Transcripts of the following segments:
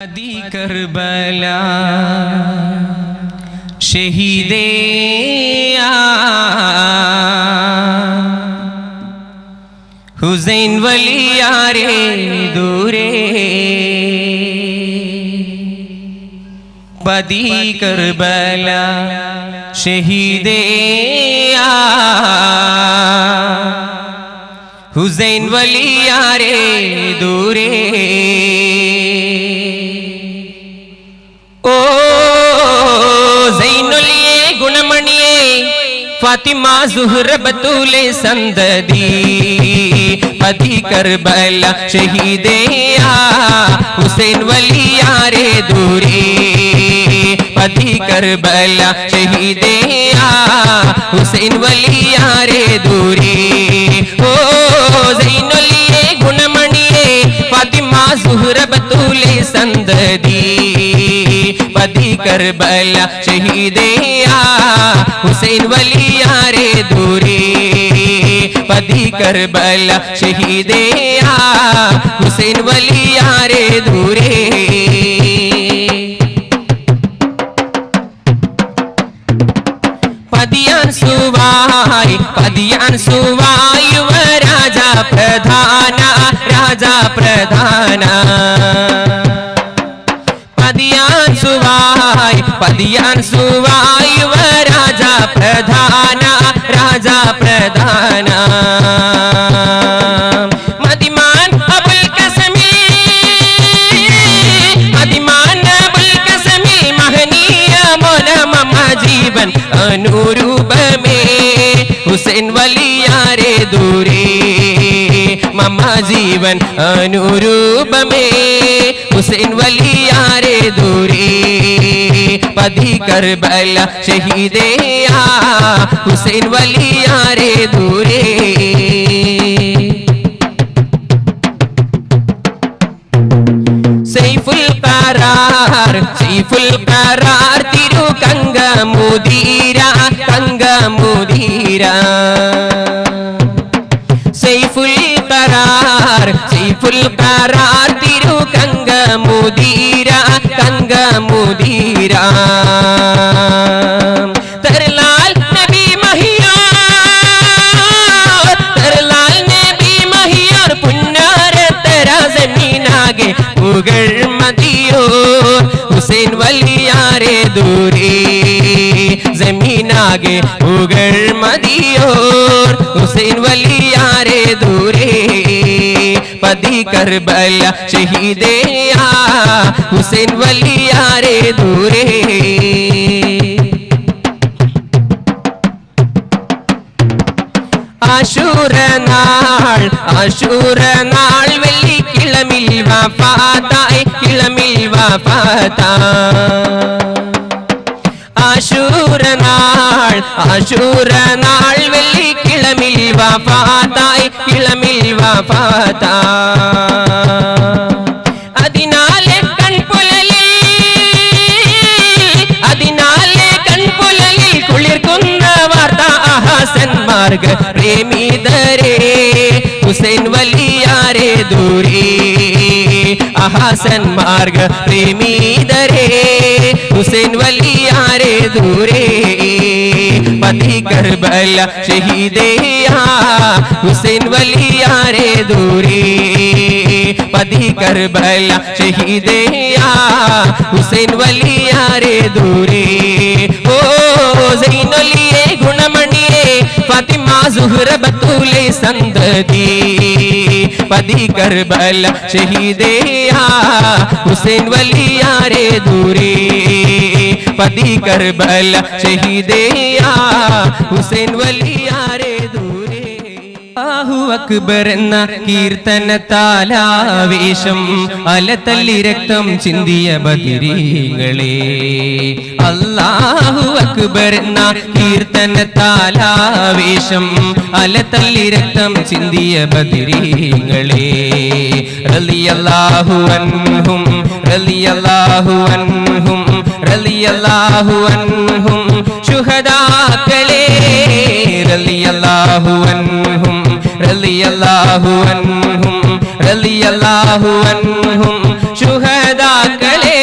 दी Karbala शहीदे Hussain वली यारे दूरे बदी करबला शहीदे हुसैन वली यारे दूरे फातिमा ज़ुहर बतूले संददी बदी करबला शहीदे हुसैन वली यारे दूरे बदी करबला शहीदे हुसैन वली यारे दूरे ओ ज़ैनुलिये गुणमणिये फातिमा ज़ुहर बतूले संददी बदी करबला शहीदे हुसैन वली यारे दूरे बदी करबला शहीदे हुसैन वली यारे दूरे पदियान सुवाई व राजा प्रधाना पदियान सुवाई व राजा प्रधाना मदिमान अबुल कसमी महनीय मौला ममा जीवन अनुरूप में हुसैन वली यारे दूरे ममा जीवन अनुरूप में हुसैन वली यारे दूरे बदी करबला शहीदे हुसैन वली यारे दूरे सैफुल करार तिरु कंग मुदीरा सैफुल करार तिरु कंग मुदीरा तरलाल नबी महियार पुन्नार तेरा जमीन आगे उगड़ मदियो हुसैन वली यारे दूरे जमीन आगे उगड़ मदियो हुसैन वली यारे दूरे बदी करबला शहीदे हुसैन वली यारे दूरे आशूर नाल वेल्ली किळमिल वफाताय आशूर नाल वेल्ली किळमिल वफाताय അതിനാലെ കൺപുലലിൽ കുളിർക്കുന്ന വാർത്ത ഹസൻ മാർഗ പ്രേമിതരേ हुसैन वली यारे दूरे हसन मार्ग प्रेमी दरे हुसैन वली यारे दूरे बदी करबला शहीदे हुसैन वली यारे दूरे बदी करबला शहीदे हुसैन वली यारे दूरे ओ ज़ैनुलिये गुणमणिये फातिमा ज़ुहर बतूले संददी बदी करबला शहीदे हुसैन वली यारे दूरे बदी करबला शहीदे हुसैन वली यारे दूरे അല്ലാഹു അക്ബർ എന്ന കീർത്തനത്താലാവേശം അലതല്ലി രക്തം ചിന്തിയ ബദരീങ്ങളെ അല്ലാഹു അക്ബർ എന്ന കീർത്തനത്താലാവേശം അലതല്ലി രക്തം ചിന്തിയ ബദരീങ്ങളെ റളിയല്ലാഹു അൻഹും ശുഹദാക്കളെ റളിയല്ലാഹു അൻഹും റളിയല്ലാഹു അൻഹും ശുഹദാക്കളെ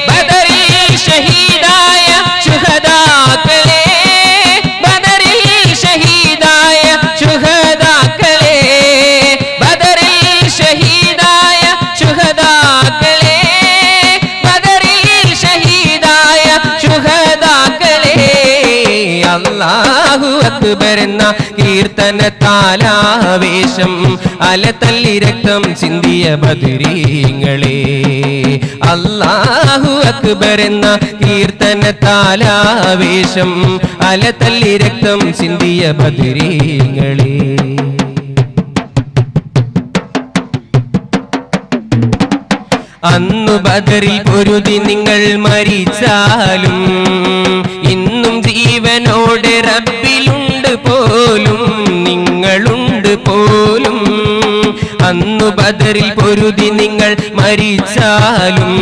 ബദറിൽ ഷഹീദായ ശുഹദാക്കളെ ബദറിൽ ഷഹീദായ ശുഹദാക്കളെ ബദറിൽ ഷഹീദായ ശുഹദാക്കളെ ബദറിൽ ഷഹീദായ ശുഹദാക്കളെ അല്ലാഹു അക്ബർ എന്ന കീർത്തനത്താലാവേശം അലതല്ലി രക്തം ചിന്തിയ ബദരീങ്ങളെ അല്ലാഹു അക്ബർ എന്ന കീർത്തനത്താലാവേശം അലതല്ലി രക്തം ചിന്തിയ ബദരീങ്ങളെ അന്നു ബദറിൽ പൊരുതി നിങ്ങൾ മരിച്ചാലും ഇന്നും ജീവനോടെ റബ്ബിലുണ്ട് പോലും നിങ്ങളുണ്ട് പോലും അന്നു ബദറിൽ പൊരുതി നിങ്ങൾ മരിച്ചാലും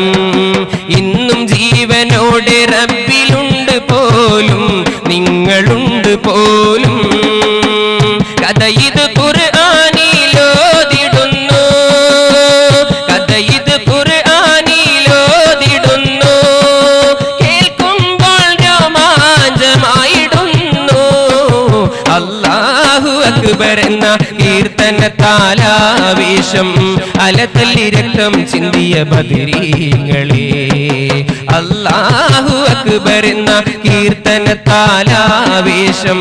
ഇന്നും ജീവനോടെ റബ്ബിലുണ്ട് പോലും നിങ്ങളുണ്ട് പോലും കഥ ഇത് ഖുർആനിലോതിടുന്നു കഥ ഇത് ഖുർആനിലോതിടുന്നു കേൾക്കുമ്പോൾ രോമാഞ്ചമായിടുന്നു അല്ലാഹു അക്ബർ എന്ന കീർത്തനത്താലാവേശം അലതല്ലി രക്തം ചിന്തിയ ബദരീങ്ങളെ അല്ലാഹു അക്ബർ എന്ന കീർത്തനത്താലാവേശം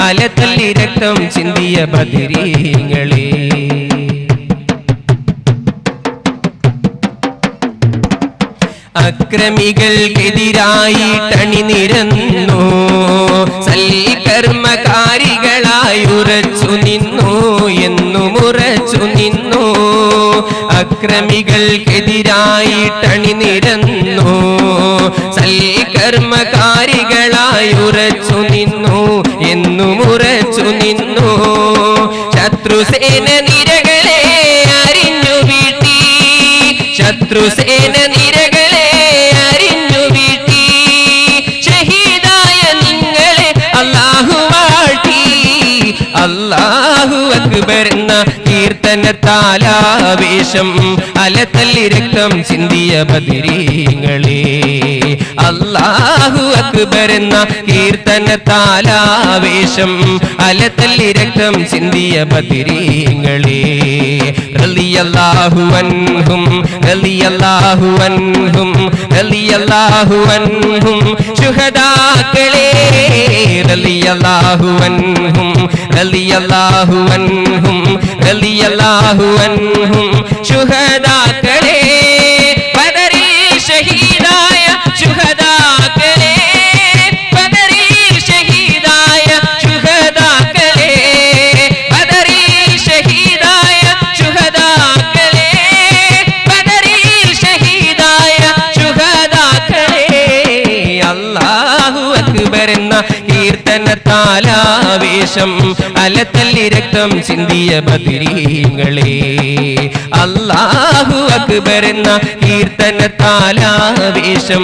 അലതല്ലി രക്തം ചിന്തിയ ബദരീങ്ങളെ അക്രമികൾക്കെതിരായിട്ടണിനിരന്നു സൽക്കർമ്മകാരികളായുറച്ചു നിന്നു എന്നുമുറച്ചു നിന്നു അക്രമികൾക്കെതിരായിട്ടണിനിരന്നു സൽക്കർമ്മകാരികളായുറച്ചു നിന്നു എന്നുമുറച്ചു നിന്നു ശത്രുസേന നിരകളെ അരിഞ്ഞു വീട്ടി ശത്രുസേന നിരകളെ അരിഞ്ഞു വീട്ടി ഷഹീദായ നിങ്ങളെ അല്ലാഹു വാഴ്ത്തി അല്ലാഹു അക്ബർ എന്ന കീർത്തനത്താലാവേശം അലതല്ലി രക്തം ചിന്തിയ ബദരീങ്ങളെ അല്ലാഹു അക്ബർ എന്ന കീർത്തനത്താലാവേശം അലതല്ലി രക്തം ചിന്തിയ ബദരീങ്ങളെ റളിയല്ലാഹു അൻഹും റളിയല്ലാഹു അൻഹും റളിയല്ലാഹു അൻഹും ശുഹദാക്കളെ റളിയല്ലാഹു അൻഹും റളിയല്ലാഹു അൻഹും റളിയല്ലാഹു അൻഹും ശുഹദാക്കളെ ബദറിൽ ഷഹീദായ ശുഹദാക്കളെ ബദറിൽ ഷഹീദായ ശുഹദാക്കളെ ബദറിൽ ഷഹീദായ ശുഹദാക്കളെ ബദറിൽ ഷഹീദായ ശുഹദാക്കളെ അല്ലാഹു അക്ബർ എന്ന കീർത്തനത്താലാവേശം അലതല്ലി രക്തം ചിന്തിയ ബദരീങ്ങളെ അല്ലാഹു അക്ബർ എന്ന കീർത്തനത്താലാവേശം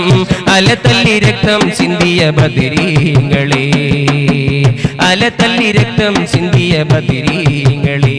അലതല്ലി രക്തം ചിന്തിയ ബദരീങ്ങളെ അലതല്ലി രക്തം ചിന്തിയ ബദരീങ്ങളെ